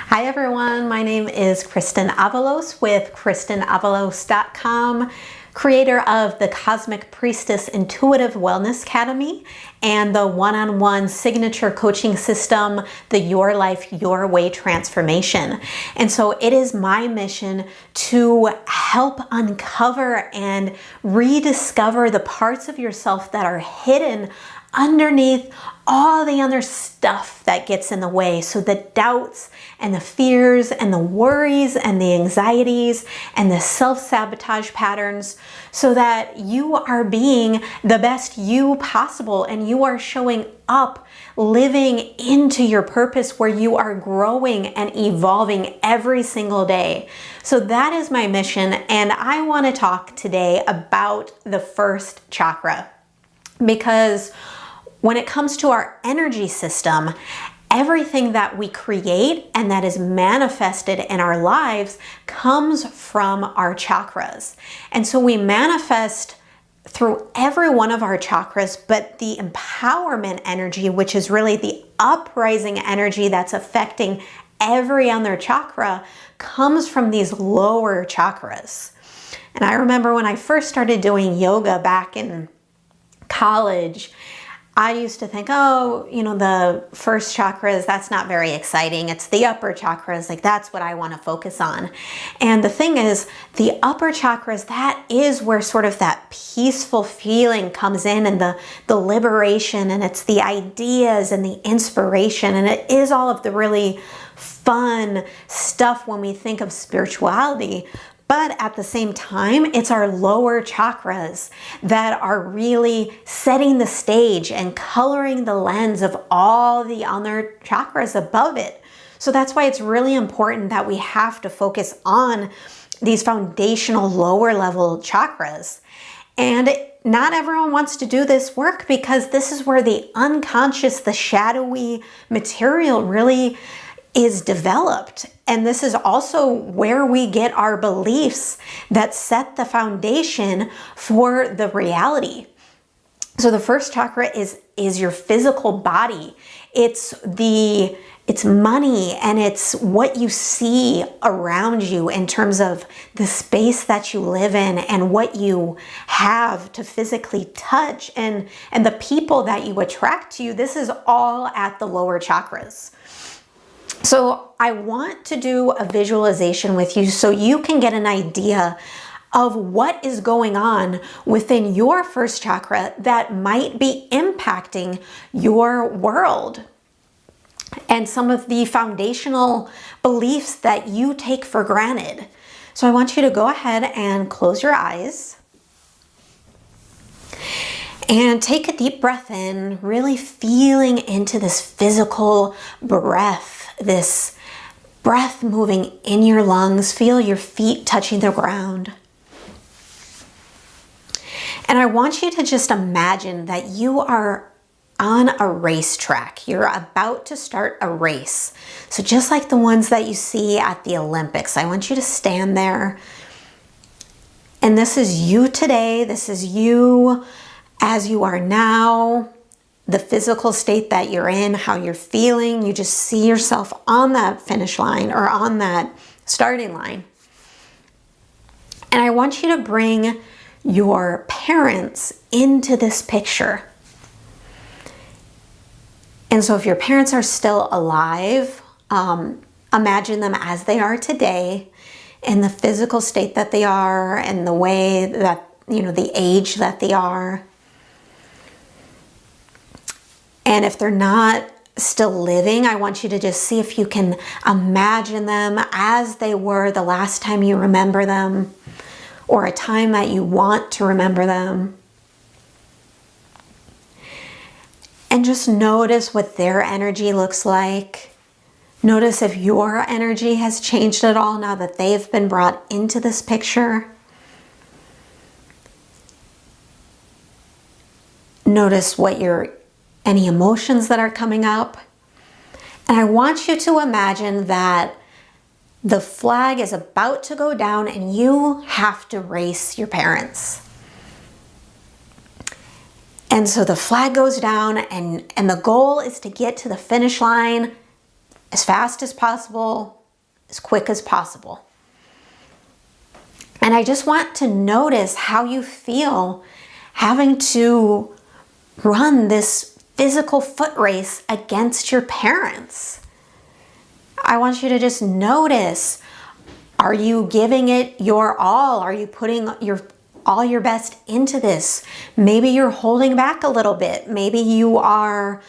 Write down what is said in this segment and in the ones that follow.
Hi everyone, my name is Kristen Avalos with KristenAvalos.com, creator of the Cosmic Priestess Intuitive Wellness Academy and the one-on-one signature coaching system, the Your Life, Your Way transformation. And so it is my mission to help uncover and rediscover the parts of yourself that are hidden underneath all the other stuff that gets in the way. So the doubts and the fears and the worries and the anxieties and the self-sabotage patterns, so that you are being the best you possible and you are showing up, living into your purpose where you are growing and evolving every single day. So that is my mission, and I want to talk today about the first chakra, because when it comes to our energy system, everything that we create and that is manifested in our lives comes from our chakras. And so we manifest through every one of our chakras, but the empowerment energy, which is really the uprising energy that's affecting every other chakra, comes from these lower chakras. And I remember when I first started doing yoga back in college, I used to think, oh, the first chakras, that's not very exciting. It's the upper chakras, like that's what I want to focus on. And the thing is, the upper chakras, that is where sort of that peaceful feeling comes in, and the liberation, and it's the ideas and the inspiration, and it is all of the really fun stuff when we think of spirituality. But at the same time, it's our lower chakras that are really setting the stage and coloring the lens of all the other chakras above it. So that's why it's really important that we have to focus on these foundational lower level chakras. And not everyone wants to do this work, because this is where the unconscious, the shadowy material really is developed. And this is also where we get our beliefs that set the foundation for the reality. So the first chakra is your physical body. It's money, and it's what you see around you in terms of the space that you live in and what you have to physically touch, and the people that you attract to you. This is all at the lower chakras. So I want to do a visualization with you so you can get an idea of what is going on within your first chakra that might be impacting your world, and some of the foundational beliefs that you take for granted. So I want you to go ahead and close your eyes and take a deep breath in, really feeling into this physical breath. This breath moving in your lungs. Feel your feet touching the ground. And I want you to just imagine that you are on a racetrack. You're about to start a race. So just like the ones that you see at the Olympics, I want you to stand there. And this is you today. This is you as you are now. The physical state that you're in, how you're feeling, you just see yourself on that finish line or on that starting line. And I want you to bring your parents into this picture. And so if your parents are still alive, imagine them as they are today, in the physical state that they are, and the way that, the age that they are. And if they're not still living, I want you to just see if you can imagine them as they were the last time you remember them, or a time that you want to remember them. And just notice what their energy looks like. Notice if your energy has changed at all now that they've been brought into this picture. Notice any emotions that are coming up. And I want you to imagine that the flag is about to go down and you have to race your parents. And so the flag goes down, and the goal is to get to the finish line as fast as possible, as quick as possible. And I just want to notice how you feel having to run this physical foot race against your parents. I want you to just notice, are you giving it your all? Are you putting all your best into this? Maybe you're holding back a little bit. Maybe you are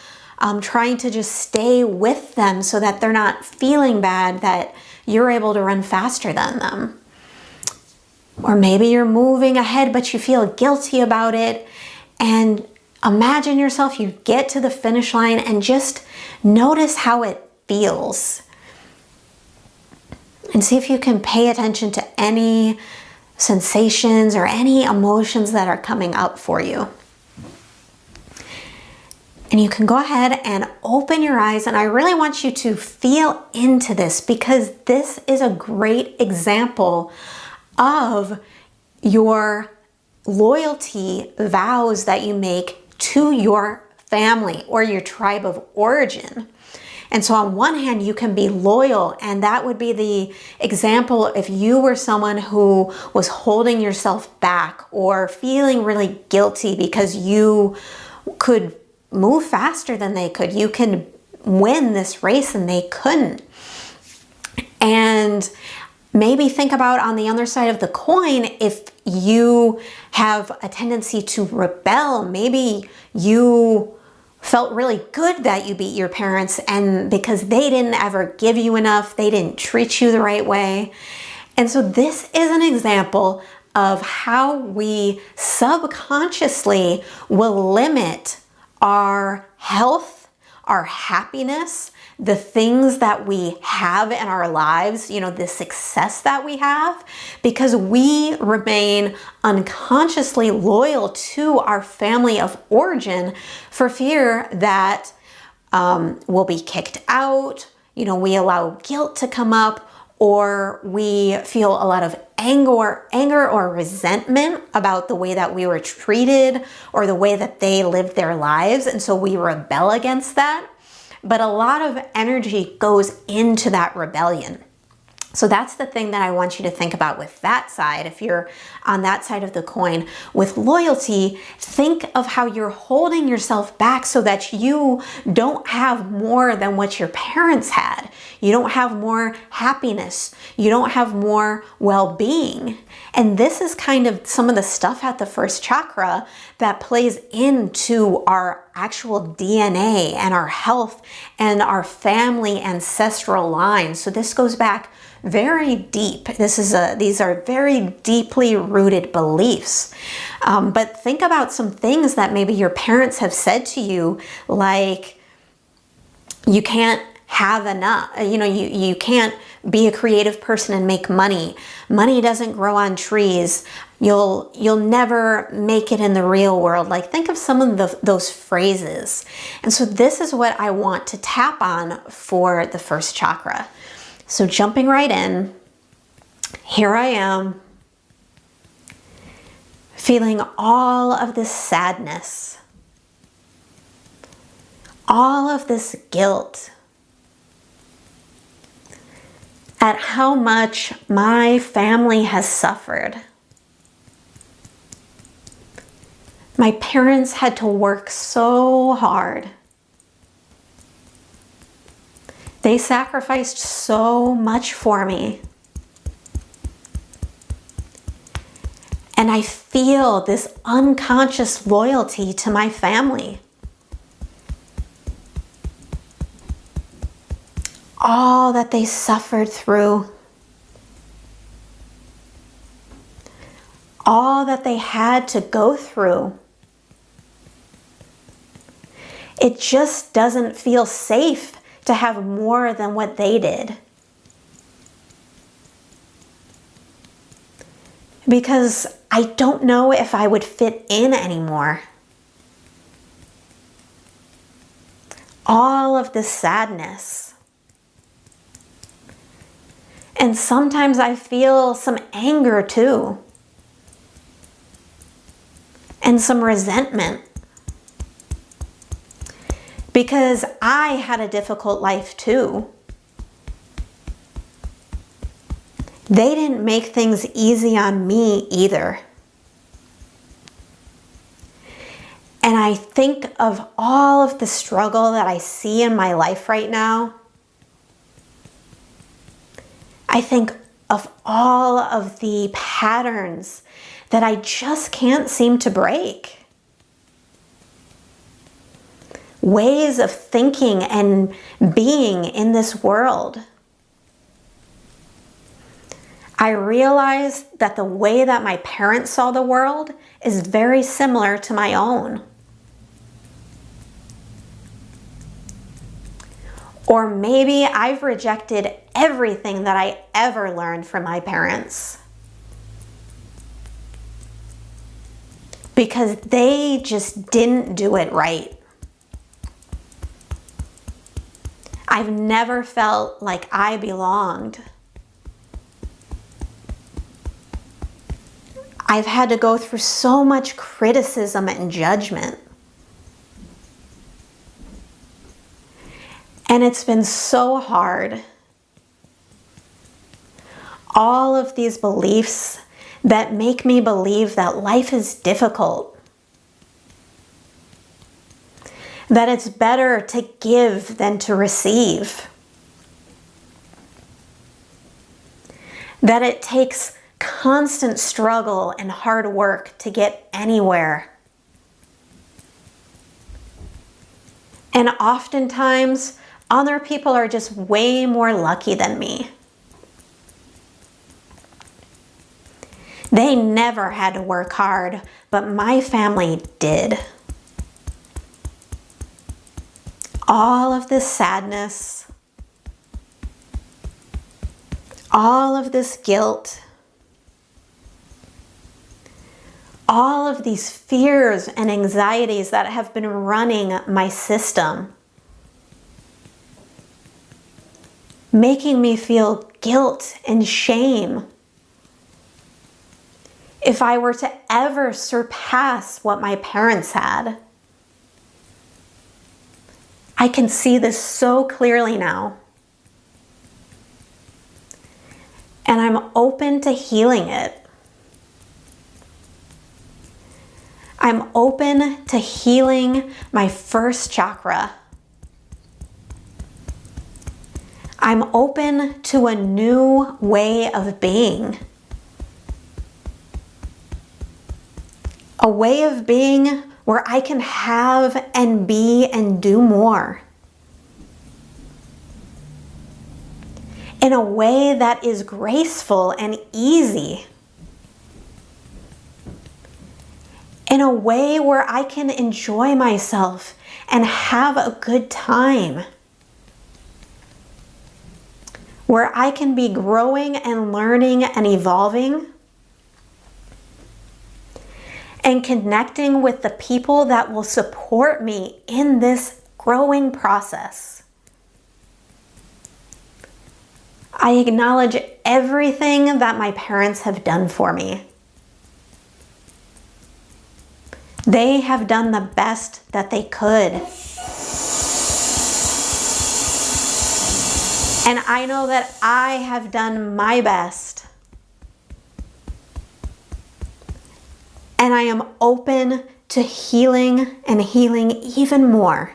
trying to just stay with them so that they're not feeling bad that you're able to run faster than them. Or maybe you're moving ahead, but you feel guilty about it. And imagine yourself, you get to the finish line and just notice how it feels. And see if you can pay attention to any sensations or any emotions that are coming up for you. And you can go ahead and open your eyes, and I really want you to feel into this, because this is a great example of your loyalty vows that you make to your family or your tribe of origin. And so on one hand, you can be loyal, and that would be the example if you were someone who was holding yourself back or feeling really guilty because you could move faster than they could. You can win this race and they couldn't. And maybe think about on the other side of the coin, if you have a tendency to rebel, maybe you felt really good that you beat your parents, and because they didn't ever give you enough, they didn't treat you the right way. And so this is an example of how we subconsciously will limit our health, our happiness, the things that we have in our lives, you know, the success that we have, because we remain unconsciously loyal to our family of origin for fear that we'll be kicked out, you know, we allow guilt to come up, or we feel a lot of anger or resentment about the way that we were treated or the way that they lived their lives, and so we rebel against that. But a lot of energy goes into that rebellion. So that's the thing that I want you to think about with that side. If you're on that side of the coin with loyalty, think of how you're holding yourself back so that you don't have more than what your parents had. You don't have more happiness. You don't have more well-being. And this is kind of some of the stuff at the first chakra that plays into our actual DNA and our health and our family ancestral lines. So this goes back very deep. These are very deeply rooted beliefs. But think about some things that maybe your parents have said to you, like you can't have enough, you can't be a creative person and make money. Money doesn't grow on trees. You'll never make it in the real world. Like, think of some of those phrases. And so this is what I want to tap on for the first chakra. So jumping right in, here I am, feeling all of this sadness, all of this guilt at how much my family has suffered. My parents had to work so hard. They sacrificed so much for me. And I feel this unconscious loyalty to my family. All that they suffered through. All that they had to go through. It just doesn't feel safe to have more than what they did. Because I don't know if I would fit in anymore. All of this sadness. And sometimes I feel some anger too. And some resentment. Because I had a difficult life too. They didn't make things easy on me either. And I think of all of the struggle that I see in my life right now. I think of all of the patterns that I just can't seem to break. Ways of thinking and being in this world. I realize that the way that my parents saw the world is very similar to my own. Or maybe I've rejected everything that I ever learned from my parents because they just didn't do it right. I've never felt like I belonged. I've had to go through so much criticism and judgment. And it's been so hard. All of these beliefs that make me believe that life is difficult. That it's better to give than to receive. That it takes constant struggle and hard work to get anywhere. And oftentimes, other people are just way more lucky than me. They never had to work hard, but my family did. All of this sadness, all of this guilt, all of these fears and anxieties that have been running my system, making me feel guilt and shame if I were to ever surpass what my parents had. I can see this so clearly now. And I'm open to healing it. I'm open to healing my first chakra. I'm open to a new way of being. A way of being where I can have and be and do more. In a way that is graceful and easy. In a way where I can enjoy myself and have a good time. Where I can be growing and learning and evolving. And connecting with the people that will support me in this growing process. I acknowledge everything that my parents have done for me. They have done the best that they could. And I know that I have done my best. And I am open to healing and healing even more.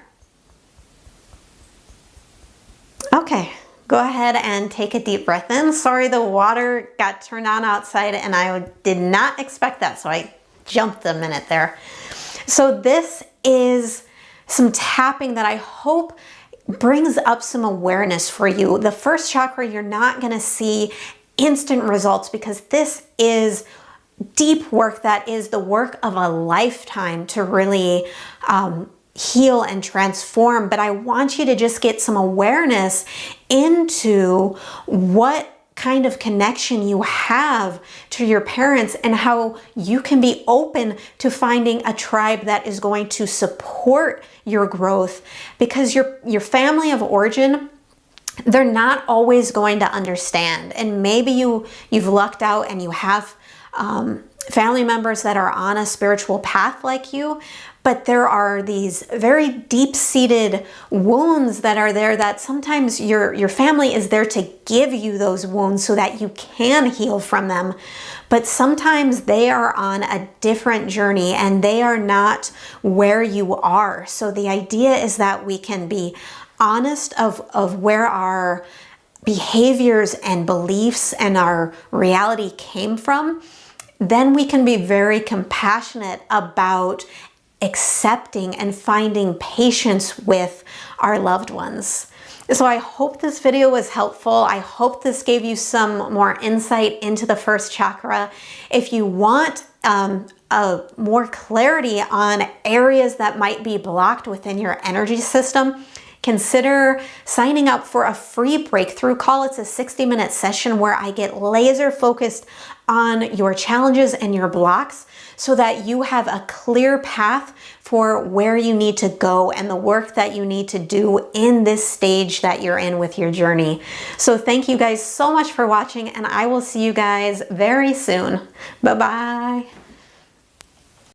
Okay, go ahead and take a deep breath in. Sorry, the water got turned on outside and I did not expect that, so I jumped a minute there. So this is some tapping that I hope brings up some awareness for you. The first chakra, you're not going to see instant results because this is deep work that is the work of a lifetime to really heal and transform. But I want you to just get some awareness into what kind of connection you have to your parents and how you can be open to finding a tribe that is going to support your growth, because your family of origin, they're not always going to understand. And maybe you've lucked out and you have family members that are on a spiritual path like you, but there are these very deep-seated wounds that are there that sometimes your family is there to give you those wounds so that you can heal from them. But sometimes they are on a different journey and they are not where you are. So the idea is that we can be honest of where our behaviors and beliefs and our reality came from. Then we can be very compassionate about accepting and finding patience with our loved ones. So I hope this video was helpful. I hope this gave you more insight into the first chakra. If you want more clarity on areas that might be blocked within your energy system, consider signing up for a free breakthrough call. It's a 60-minute session where I get laser focused on your challenges and your blocks so that you have a clear path for where you need to go and the work that you need to do in this stage that you're in with your journey. So thank you guys so much for watching, and I will see you guys very soon. Bye-bye.